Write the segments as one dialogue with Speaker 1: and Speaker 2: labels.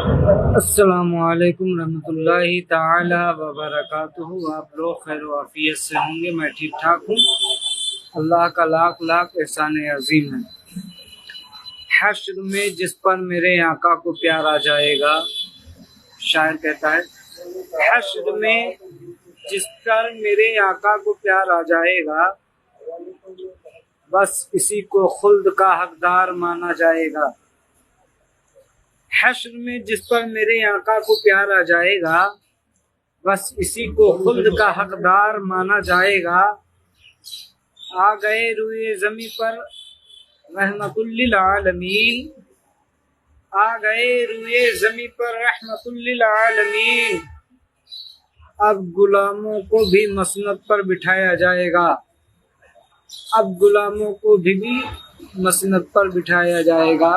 Speaker 1: السلام علیکم ورحمۃ اللہ تعالی وبرکاتہ۔ آپ لوگ خیر و عافیت سے ہوں گے، میں ٹھیک ٹھاک ہوں، اللہ کا لاکھ لاکھ احسان عظیم ہے۔ حشر میں جس پر میرے آقا کو پیار آ جائے گا، شاعر کہتا ہے حشر میں جس پر میرے آقا کو پیار آ جائے گا، بس اسی کو خلد کا حقدار مانا جائے گا۔ حشر میں جس پر میرے آقا کو پیار آ جائے گا، بس اسی کو خلد کا حقدار مانا جائے گا۔ آ گئے روئے زمیں پر رحمت للعالمین، آ گئے روئے زمیں پر رحمت للعالمین۔ اب غلاموں کو بھی مسند پر بٹھایا جائے گا، اب غلاموں کو بھی مسند پر بٹھایا جائے گا۔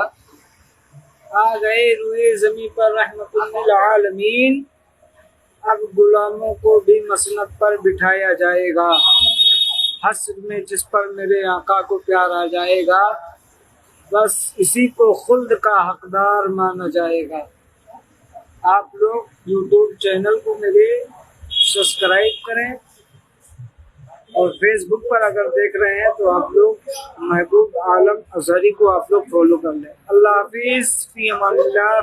Speaker 1: آ گئے روئے زمیں پر رحمت للعالمین، اب غلاموں کو بھی مسند پر بٹھایا جائے گا۔ حشر میں جس پر میرے آقا کو پیار آ جائے گا، بس اسی کو خلد کا حقدار مانا جائے گا۔ آپ لوگ یوٹیوب چینل کو میرے سبسکرائب کریں، اور فیس بک پر اگر دیکھ رہے ہیں تو آپ لوگ محبوب عالم اظہری کو آپ لوگ فالو کر لیں۔ اللہ حافظ، فی امان اللہ۔